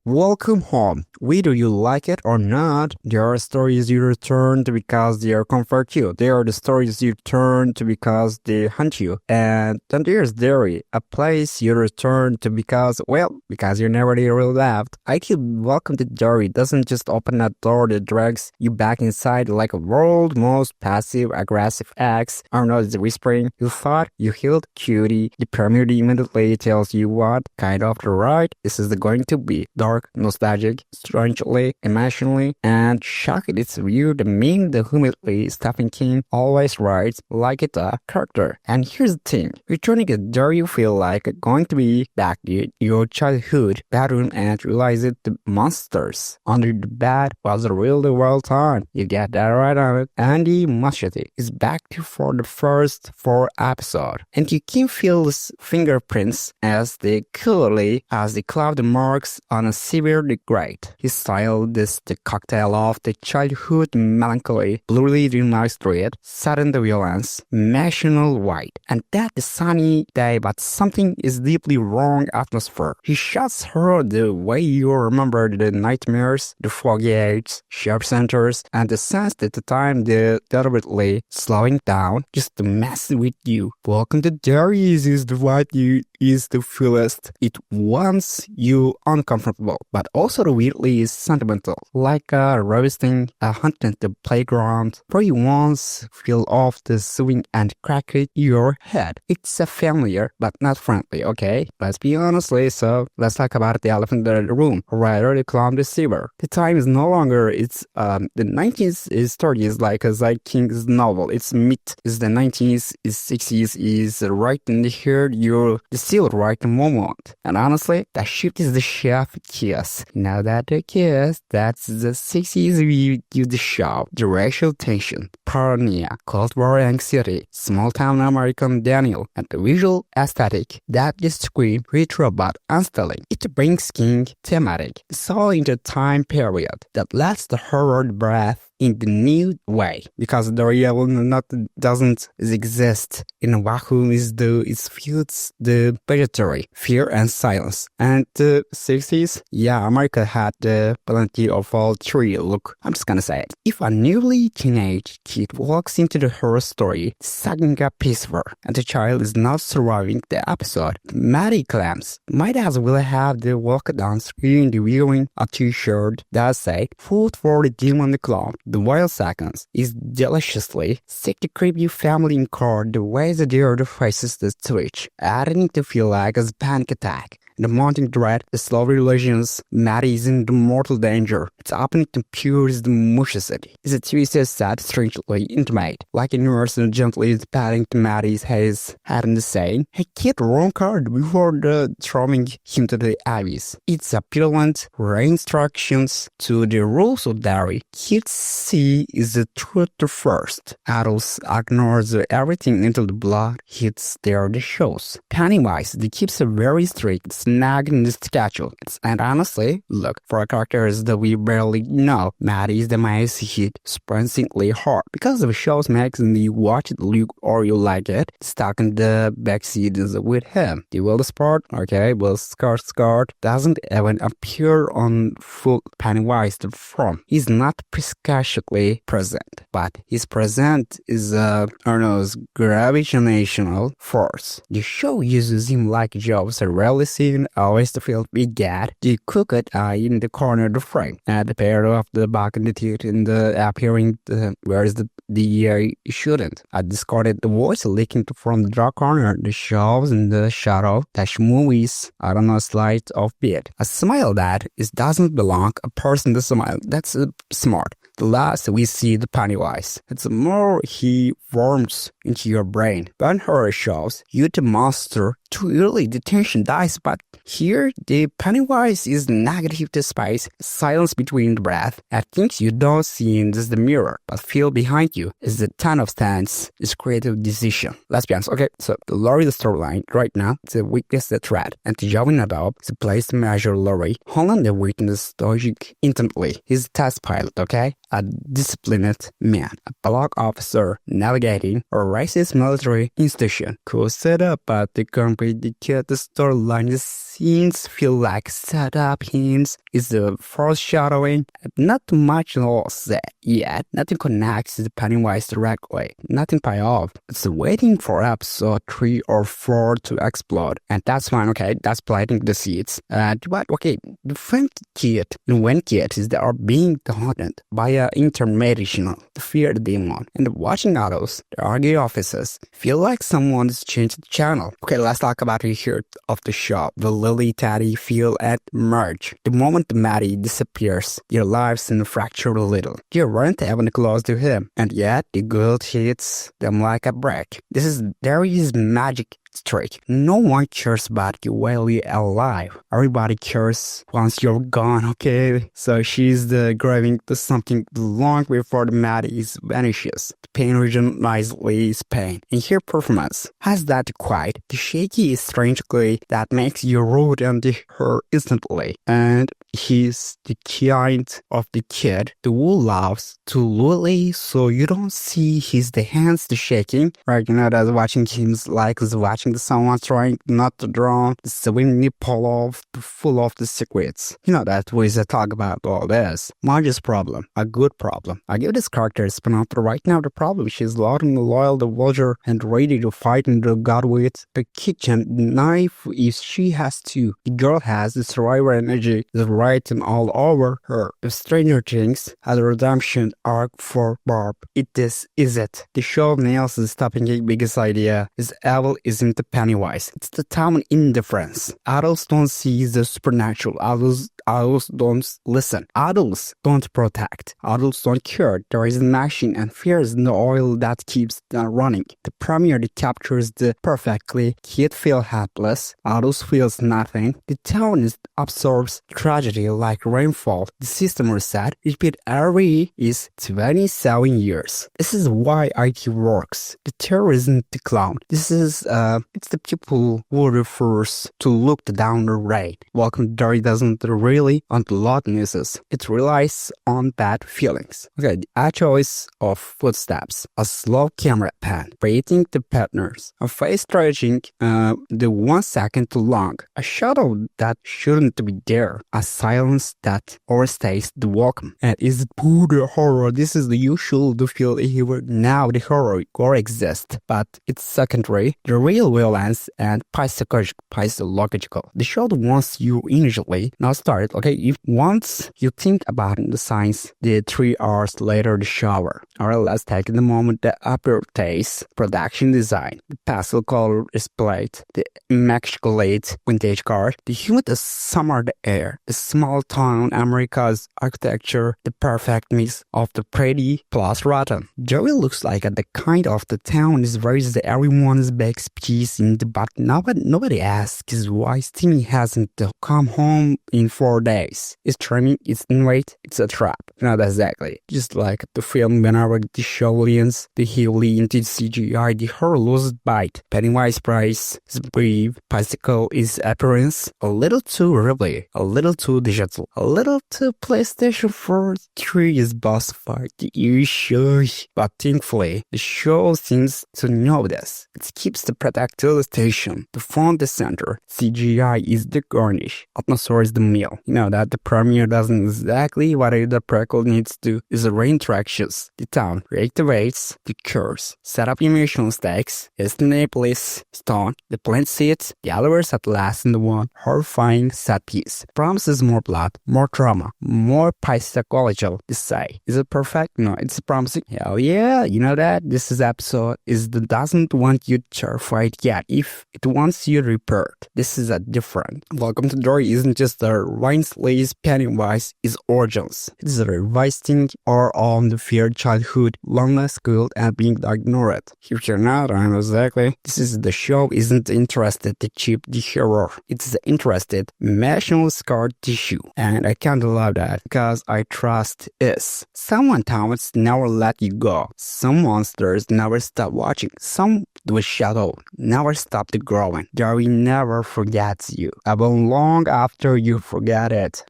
Welcome home. Whether you like it or not, there are stories you return to because they comfort you. There are the stories you turn to because they haunt you. And then there's Derry, a place you return to because you never really left. I feel welcome to Derry doesn't just open a door that drags you back inside like a world most passive-aggressive ex. Arnold is whispering, you thought you healed, cutie. The pyramid immediately tells you what kind of the ride this is going to be. Dark, nostalgic, strangely, emotionally, and shocking. It's weird. The meme, the humility, Stephen King always writes like it's a character. And here's the thing. Returning a Derry you feel like going to be back to your childhood bedroom and realize it the monsters under the bed was a real world time. You get that right on it. Andy Muschietti is back for the first 4 episodes, and you can feel his fingerprints as they cloud marks on a severe degrade. His style is the cocktail of the childhood melancholy, blurry dreamlike street, sudden violence, national white, and that the sunny day but something is deeply wrong atmosphere. He shots her the way you remember the nightmares, the foggy aids, sharp centers, and the sense that the time they're deliberately slowing down just to mess with you. Welcome to Derry is the what you is the fullest. It wants you uncomfortable, but also the weirdly is sentimental, like revisiting a haunted playground where you once feel off the swing and crack your head. It's a familiar, but not friendly, okay? Let's be honestly, so let's talk about the elephant in the room, rather the clown deceiver. The time is no longer, the 19th is 30s like a Zy King's novel. It's myth, is the 19th, is 60s, is right in the here, you're still right moment. And honestly, that shift is the chef kiss. Now that the kiss, that's the 60s we give the show. The racial tension, paranoia, Cold War anxiety, small town American Daniel, and the visual aesthetic that just scream retro but unsettling. It brings King thematic. It's all in the time period that lets the horror breath in the new way, because the real doesn't exist in a vacuum. It feels the purgatory, fear and silence. And the 60s, America had plenty of all three. Look, I'm just gonna say it. If a newly teenage kid walks into the horror story, sucking a piece for, and the child is not surviving the episode, Maddie claims might as well have the walk down screen reviewing a t-shirt that say "Food for the Demon Clown." The wild seconds is deliciously sick to creep your family in car the way the other faces the switch, adding to feel like a panic attack. The mounting dread, the slow relations, Maddie is in the mortal danger. It's happening to pure the mushicity. It's a twisted, sad, strangely intimate, like a nurse gently patting to Maddie's head and saying, "Hey kid, wrong card," before throwing him to the abyss. It's a petulant reinstructions to the rules of Derry. Kids see is the truth first. Adults ignore everything until the blood hits their shows. Pennywise, the keeps are very strict, snagged in the statue. And honestly, look, for characters that we barely know, Maddie is the most hit surprisingly hard. Because the shows makes you watch it, look or you like it, stuck in the backseat is with him. The wildest part, okay, well, Scar doesn't even appear on full Pennywise from. He's not precisely present, but his presence is Arnold's gravitational force. The show uses him like Jobs are rarely seen, always to feel big gat, the crooked eye in the corner of the frame, and the pair of the back and the teeth in the appearing whereas the shouldn't. I discarded the voice leaking from the dark corner, the shelves in the shadow, dash movies, I don't know, slight of beat. A smile that doesn't belong, a person to smile, that's smart. The last we see the Pennywise, it's more he warms into your brain. When horror shows you the monster too early, the tension dies, but here the Pennywise is negative to space, silence between the breath, and things you don't see in the mirror, but feel behind you is the ton of stance, is creative decision. Let's be honest, okay, so the Laurie the storyline right now, the weakness the threat, and the Joey Nadal is the place to measure Laurie. Holland the witness logic intimately. He's a test pilot, okay? A disciplined man, a block officer navigating a racist military institution. Cool setup, but the complete the kid. The storyline, the scenes feel like setup hints, is the foreshadowing. Not much loss yet. Nothing connects the Pennywise directly. Nothing pay off. It's waiting for episode 3 or 4 to explode. And that's fine, okay? That's planting the seeds. But okay, the when kids they are being haunted by an interdimensional, the fear demon. And watching adults, the argue officers, feel like someone's changed the channel. Okay, let's talk about the heart of the show. The Lily Teddy feel at merge. The moment Maddie disappears, their lives fracture a little. They weren't even close to him, and yet the guilt hits them like a brick. This is Derry's magic trick. No one cares about you while you're alive. Everybody cares once you're gone, okay? So she's grabbing to something long before the Maddie vanishes. The pain region nicely is pain. And her performance has that quiet, the shaky strangely that makes you root into her instantly. And he's the kind of the kid who loves to Lily, so you don't see his the hands the shaking, right? You know, that's watching him like watching someone trying not to drown, the swimming pull off, full of the secrets. You know that we talk about all this. Marge's problem, a good problem. I give this character a spin-off, but right now the problem, she's loud and loyal, the vulture, and ready to fight in the god with a kitchen knife if she has to. The girl has the survivor energy, the writing all over her. If Stranger Things has a redemption arc for Barb, is it. The show nails the stopping a biggest idea is evil isn't the Pennywise. It's the town indifference. Adults don't see the supernatural. Adults don't listen. Adults don't protect. Adults don't care. There is an action and fear is in the oil that keeps them running. The premiere captures the perfectly. Kid feel helpless. Adults feels nothing. The town absorbs tragedy like rainfall. The system reset. Repeat every is 27 years. This is why IT works. The terror isn't the clown. This is it's the people who refers to look down the rain. Welcome to Derry doesn't really on the loudnesses. It relies on bad feelings. Okay, a choice of footsteps, a slow camera pan, creating the partners, a face stretching the 1 second too long, a shadow that shouldn't be there, a silence that overstays the welcome. And is it the horror? This is the usual to feel here now the horror coexist, but it's secondary. The real violence and psychological. The show wants you initially not start. Okay, if once you think about the science, the 3 hours later the shower. Alright, let's take the moment the upper taste, production design, the pastel color display, the immaculate vintage car, the humid summer the air, the small town America's architecture, the perfect mix of the pretty plus rotten. Joey looks like the kind of the town is where everyone's big piece in the but nobody asks why Timmy hasn't come home in 4 days. It's charming, it's inwate, it's a trap. Not exactly. Just like the film whenever the show leans the heavily into CGI, the horror loses bite. Pennywise price is brief, bicycle is appearance, a little too ribbly, a little too digital, a little too PlayStation 4 3 is boss fight. But thankfully, the show seems to know this. It keeps the protective station, the front, the center. CGI is the garnish. Atmosphere is the meal. You know that the premiere doesn't exactly what the prequel needs to is the interactions. The town reactivates the curse, set up emotional stakes, is the Naples, stone, the plant seeds, the elevators at last in the one horrifying set piece. Promises more blood, more trauma, more psychological. This say, is it perfect? No, it's promising. Hell yeah, you know that this is episode is the doesn't want you terrified yet. If it wants you repaired, this is a different. Welcome to Derry isn't just the Rhinsley's Pennywise is origins. It is a revisiting or on the feared childhood, long school and being ignored. If you're not, I'm exactly. This is the show isn't interested to keep the horror. It's interested emotional scar tissue. And I can't love that because I trust is. Someone towns never let you go. Some monsters never stop watching. Some with shadow never stop the growing. Derry never forgets you. Even long after you forget it.